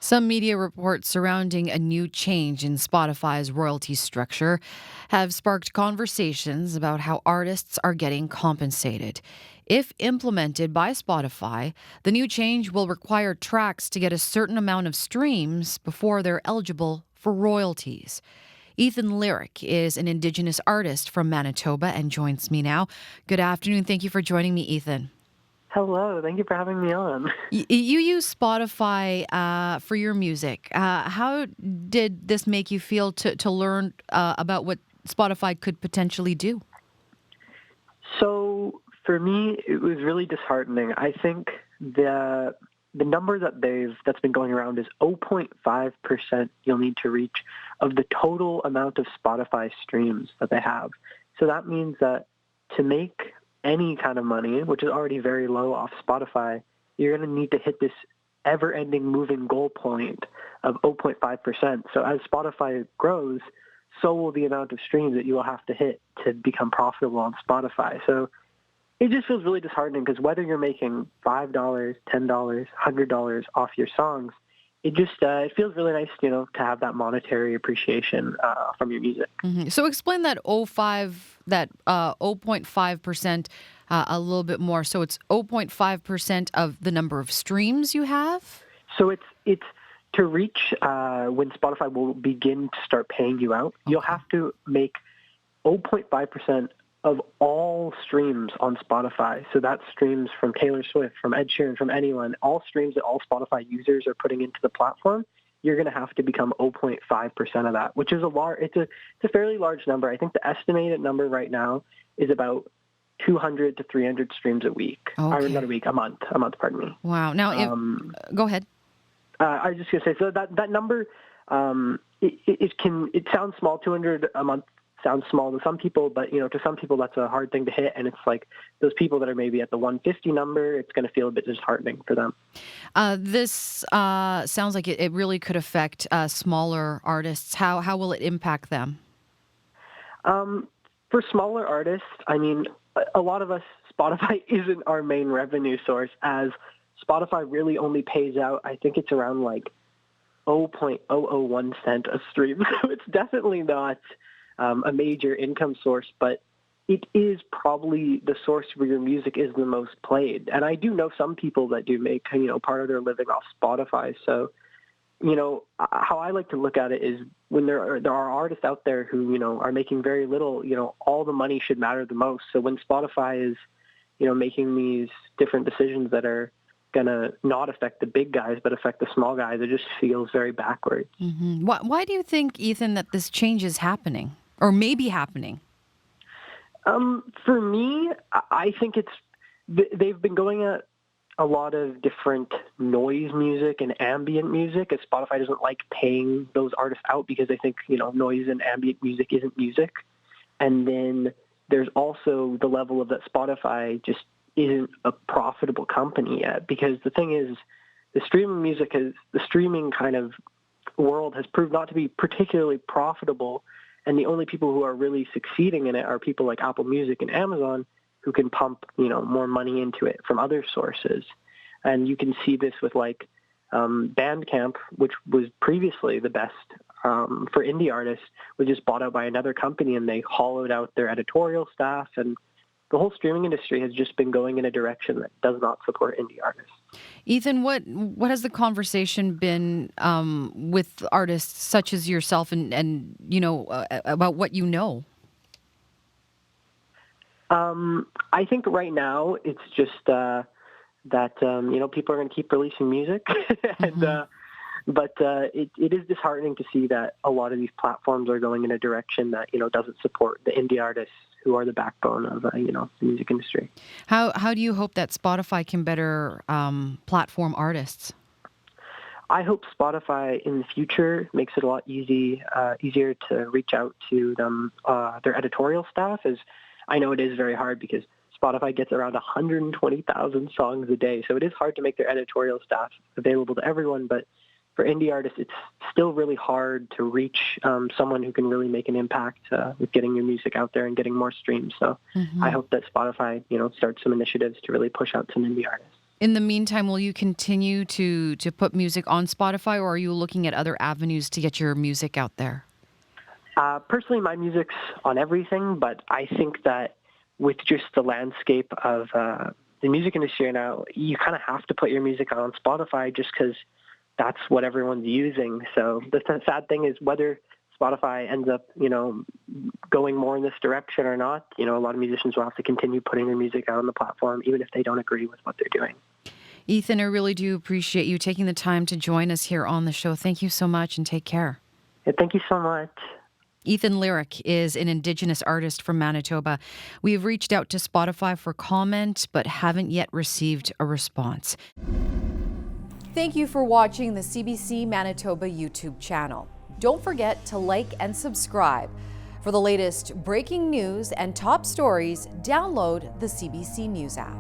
Some media reports surrounding a new change in Spotify's royalty structure have sparked conversations about how artists are getting compensated. If implemented by Spotify, the new change will require tracks to get a certain amount of streams before they're eligible for royalties. Ethan Lyric is an Indigenous artist from Manitoba and joins me now. Good afternoon. Thank you for joining me, Ethan. Hello, thank you for having me on. You use Spotify for your music. How did this make you feel to learn about what Spotify could potentially do? So for me, it was really disheartening. I think the number that's been going around is 0.5% you'll need to reach of the total amount of Spotify streams that they have. So that means that to make any kind of money, which is already very low off Spotify, you're going to need to hit this ever-ending moving goal point of 0.5%. So as Spotify grows, so will the amount of streams that you will have to hit to become profitable on Spotify. So it just feels really disheartening because whether you're making $5, $10, $100 off your songs, it feels really nice, to have that monetary appreciation from your music. Mm-hmm. So explain that 0.5% a little bit more. So it's 0.5% of the number of streams you have? So it's to reach when Spotify will begin to start paying you out, You'll have to make 0.5% of all streams on Spotify. So that's streams from Taylor Swift, from Ed Sheeran, from anyone, all streams that all Spotify users are putting into the platform. You're going to have to become 0.5% of that, which is it's a fairly large number. I think the estimated number right now is about 200 to 300 streams a week. Okay. Or not a week, a month, pardon me. Wow. Now, go ahead. I was just going to say, so that number, it sounds small. 200 a month sounds small to some people, but to some people that's a hard thing to hit, and it's like those people that are maybe at the 150 number, it's going to feel a bit disheartening for them. This sounds like it really could affect smaller artists. How will it impact them? For smaller artists, I mean, a lot of us, Spotify isn't our main revenue source, as Spotify really only pays out, I think it's around like 0.001 cent a stream. So it's definitely not a major income source, but it is probably the source where your music is the most played. And I do know some people that do make, part of their living off Spotify. So, how I like to look at it is when there are artists out there who, are making very little, all the money should matter the most. So when Spotify is, making these different decisions that are going to not affect the big guys, but affect the small guys, it just feels very backwards. Mm-hmm. Why do you think, Ethan, that this change is happening or may be happening? For me, I think they've been going at a lot of different noise music and ambient music, as Spotify doesn't like paying those artists out because they think, noise and ambient music isn't music. And then there's also the level of that Spotify just isn't a profitable company yet, because the thing is, the streaming kind of world has proved not to be particularly profitable, and the only people who are really succeeding in it are people like Apple Music and Amazon, who can pump more money into it from other sources. And you can see this with like Bandcamp, which was previously the best for indie artists, was just bought out by another company, and they hollowed out their editorial staff, and the whole streaming industry has just been going in a direction that does not support indie artists. Ethan, what has the conversation been with artists such as yourself and about what you know? I think right now it's just that people are going to keep releasing music, but it is disheartening to see that a lot of these platforms are going in a direction that doesn't support the indie artists who are the backbone of the music industry. How do you hope that Spotify can better platform artists? I hope Spotify in the future makes it a lot easier to reach out to them, their editorial staff, as I know it is very hard because Spotify gets around 120,000 songs a day. So it is hard to make their editorial staff available to everyone, but for indie artists, it's still really hard to reach someone who can really make an impact with getting your music out there and getting more streams. So I hope that Spotify, starts some initiatives to really push out some indie artists. In the meantime, will you continue to put music on Spotify, or are you looking at other avenues to get your music out there? Personally, my music's on everything, but I think that with just the landscape of the music industry now, you kind of have to put your music on Spotify just because that's what everyone's using. So the sad thing is whether Spotify ends up, going more in this direction or not, a lot of musicians will have to continue putting their music out on the platform, even if they don't agree with what they're doing. Ethan, I really do appreciate you taking the time to join us here on the show. Thank you so much and take care. Yeah, thank you so much. Ethan Lyric is an Indigenous artist from Manitoba. We've reached out to Spotify for comment, but haven't yet received a response. Thank you for watching the CBC Manitoba YouTube channel. Don't forget to like and subscribe. For the latest breaking news and top stories, download the CBC News app.